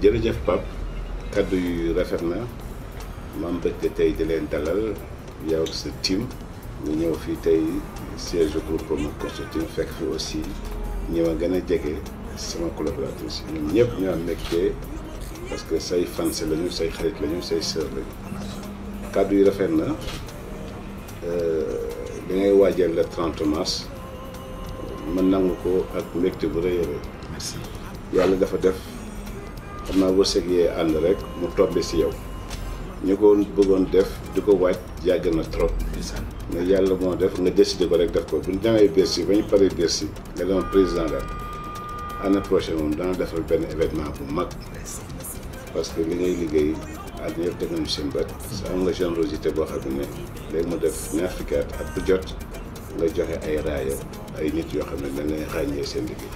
jërëjëf Pape kaddu yu rafet na ma am bëgg tey di leen dalal yow sa team ñu ñëw fii tey siège groupe Promo Consulting fekk fi aussi ñëw a gën a jege sama collaboratrice ñoom ñëpp ñu am mbégte parce que say fans lañu say xarit lañu say sœur lañu kaddu yu rafet na li ngay waajal le 30 mars mën nangu ko ak mbégte bu rëy a rëy. merci yàlla dafa def xam naa wërsëg yee ànd rek mu tombé si yow ñu ko bëggoon def di ko waaj yàgg na trop. mais yàlla moo def nga décidé ko rek def ko bu ñu demee Bercy ba ñu paree Bercy nga demoon président la année prochaine moom dana defal benn événement bu mag parce que li ngay liggéey àdduna yëpp teg nañu seen bët. am nga générosité boo xam ne léegi mu def ñaar fukki at bu jot nga joxe ay raaya ay nit yoo xam ne dañ lay ràññee seen liggéey.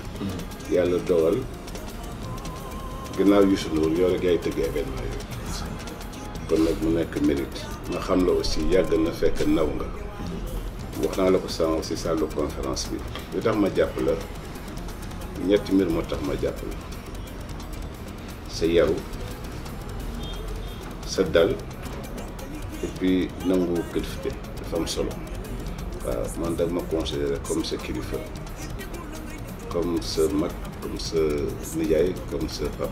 yàlla dogal ginnaaw Youssou Ndour yow rek yaay tëgg événement yooyu kon nag mu nekk mérite ma xam la aussi yàgg na fekk naw nga wax naa la ko sànq si salle de conférence bi li tax ma jàpp la ñetti mbir moo tax ma jàpp la sa yaru sa dal et puis nangu kilifte dafa am solo waaw man dag ma considéré comme sa kilifa comme sa mag comme sa nijaay comme sa pap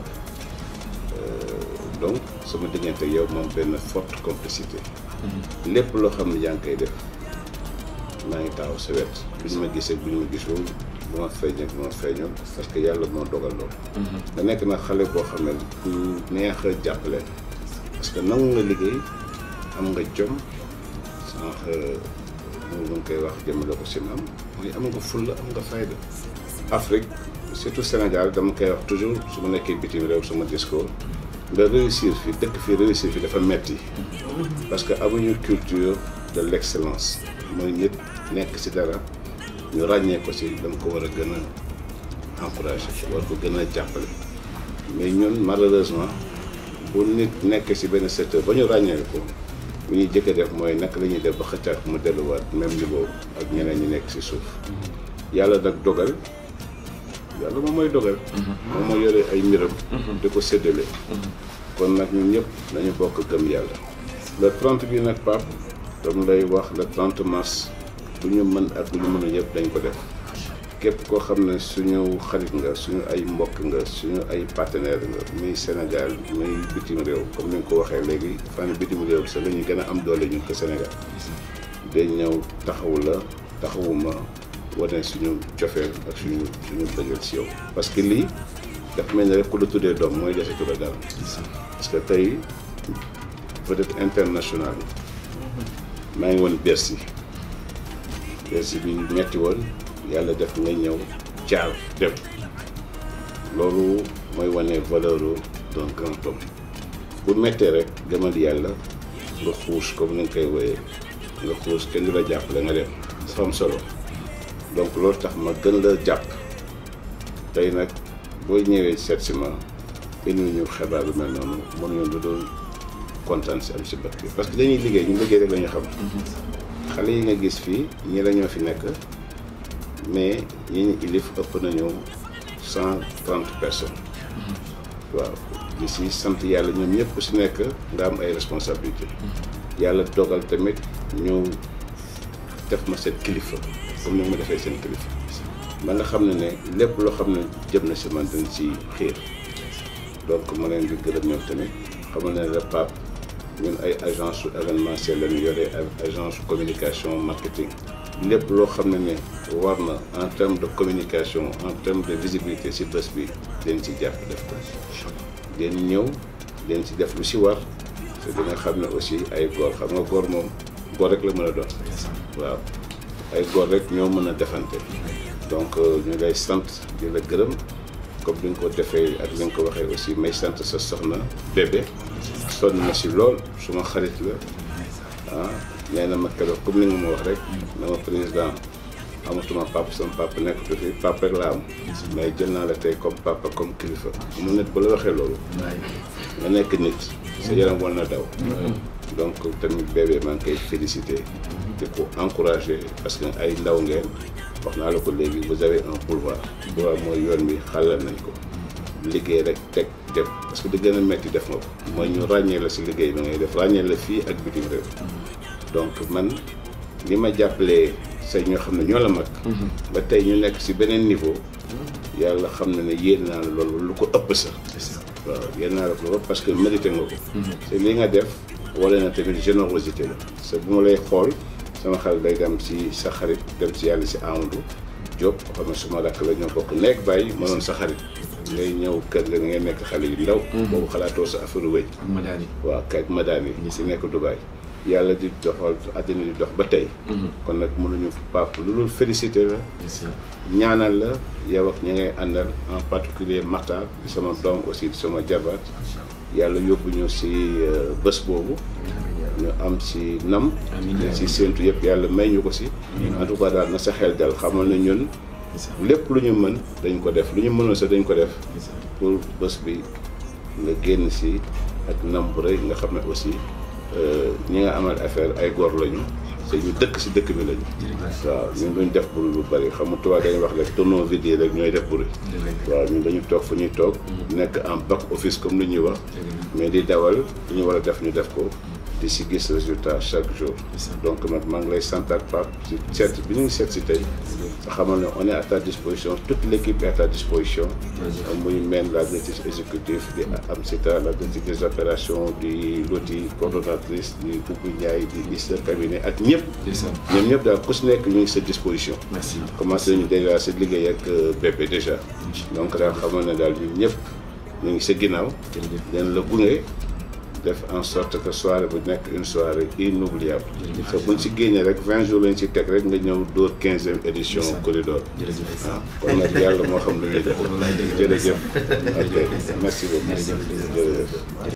donc sama diggante yow moom benn forte complicité lépp loo xam ne yaa ngi koy def maa ngi taxaw sa wet bu ñu ma gisee bu ñu ma gisul bu ma feeñee bu ma feeñul parce que yàlla moo dogal loolu nga nekk nag xale boo xam ne ku neex a jàppale parce que nangu nga liggéey am nga jom sànq mu ngi koy wax jëmale ko si maam mooy am nga fulla am nga fayda Afrique surtout Sénégal dama koy wax toujours su ma nekkee bitim réew sama discours nga réussir fi dëkk fii réussir fi dafa metti parce que amuñu culture de l'excellence mooy nit nekk si dara ñu ràññee ko si dama ko war a gën a encourager war ko gën a jàppale mais ñun malheureusement bu nit nekk si benn secteur ba ñu ràññee ko bu ñuy jëkk a def mooy naka la ñuy def ba xëccaat mu delluwaat même niveau ak ñeneen ñi nekk si suuf yàlla nag dogal yàlla moom mooy dogal moom moo yore ay mbiram di ko séddale kon nag ñun ñëpp nañu bokk gëm yàlla le 30 bi nag Pape dama lay wax le 30 mars bu ñu mën ak bu ñu mën a yëpp dañ ko def képp koo xam ne suñu xarit nga suñu ay mbokk nga suñu ay partenaire nga muy Sénégal muy bitim réew comme ni nga ko waxee léegi fan bitim réew sax la ñu gën a am doole ñun ko Sénégal day ñëw taxawu la taxawuma wane suñu cofeel ak suñu bëggal si yow parce que lii dafa mel ni rek ku la tuddee doom mooy desetu la dara parce que tey peut-être international maa ngi woon Bercy bi metti woon yàlla def nga ñëw jaar dem loolu mooy wane valeur d'un grand homme bu mettee rek gëmal yàlla nga xuus comme ni nga koy woyee nga xuus kenn du la jàppale nga dem dafa am solo donc loolu tax ma gën la jàpp tey nag boo ñëwee seet si ma indi ñu xibaar bu mel noonu mënuñu lu dul kontaan si am si bët bi parce que dañuy liggéey ñu liggéey rek la ñu xam xale yi nga gis fii ñii la ñoo fi nekk mais ñi ñu ilif ëpp nañu 130 personnes waaw di si sant yàlla ñoom ñëpp ku si nekk nga am ay responsabilité yàlla dogal tamit ñu def ma seen kilifa comme ni ma defee seen kilifa ba nga xam ne lépp loo xam ne jëm na si man dañ si xiir donc ma leen di gërëm ñoom tamit xamal ne la Pape ñun ay agence su événementiel la ñu yore agence communication marketing lépp loo xam ne war na en terme de communication en terme de visibilité si bés bi dañ si jàpp def ko dañ ñëw dañ si def lu si war te dina xam ne aussi ay góor xam nga góor moom góor rek la mën a doon waaw ay góor rek ñoo mën a defante donc ñu lay sant di la gërëm comme ni nga ko defee ak ni nga ko waxee aussi may sant sa soxna bébé sonn na si lool suma xarit la nee na ma keroog comme ni nga ma wax rek na ma président amatuma papa sama papa nekkatu fi papa rek laa am mais jël naa la tey comme papa comme kilifa mu nit bu la waxee loolu nga nekk nit sa yaram war na daw donc tamit bébé maa ngi koy félicité di ko encouragé parce que ay ndaw ngeen wax naa la ko léegi vous avez un boulevard mooy yoon bi xàllal nañ ko liggéey rek teg def parce que di gën a metti def nga ko mooy ñu ràññee la si liggéey bi ngay def ràññee la fii ak bitim réew donc man li ma jàppalee say ñoo xam ne ñoo la mag ba tey ñu nekk si beneen niveau yàlla xam na ne yéen naa la loolu lu ko ëpp sax waaw yéen naa la ko parce que mérité nga ko te li nga def wala na tamit générosité la c'est bu ma lay xool sama xel day dem si sa xarit dem si yàlla si Amadou Diop xam ne suma rakk la ñoo bokk nekk bàyyi mënoon sa xarit ngay ñëw kër ga ngay nekk xale yu ndaw boobu xalaatoo sa affaire wéy waaw kay Madani ñi si nekk Dubaï yàlla di doxal àddina di dox ba tey kon nag mënuñu pap lu dul félicité la ñaanal la yow ak ñi ngay àndal en particulier Makhtar di sama doom aussi di sama jabaat yàlla yóbbu ñu si bés boobu ñu am si nam si séentu yëpp yàlla may ñu ko si en tout cas daal na sa xel dal xamal na ñun lépp lu ñu mën dañ ko def lu ñu mënoon sax dañ ko def pour bés bi nga génn si ak nam bu rëy nga xam ne aussi ñi nga amal affaire ay góor lañu te ñu dëkk si dëkk bi lañu waaw ñun duñ def bruit lu bëri xam nga tubaab dañuy wax rek tonneau vide yi rek ñooy def bruit waaw ñun dañu toog fu ñuy toog nekk en back office comme li ñuy wax mais di dawal li ñu war a def ñu def ko di si gis résultat chaque jour donc nag maa ngi lay santaat Pape si seet bi ñu seet si tey nga xamal ne on est à ta disposition toute l'équipe est à ta disposition muy meen la directrice exécutive di Amsita la directrice des opérations di Loti coordonnatrice di Boubou Ndiaye di ministre cabinet ak ñëpp ñoom ñëpp daal ku si nekk ñu ngi sa disposition commencé nañu déjà sa liggéey ak bébé déjà donc daal xamal ne daal ñun ñëpp ñu ngi sa ginnaaw den la gunge def en sorte que soirée bu nekk une soirée inoubliable te buñ si génnee rek 20 jours lañ si teg rek nga ñëw dóor 15e édition corridor waaw kon nag yàlla moo xam lu ñuy def jërëjëf ok merci beaucoup jërëjëf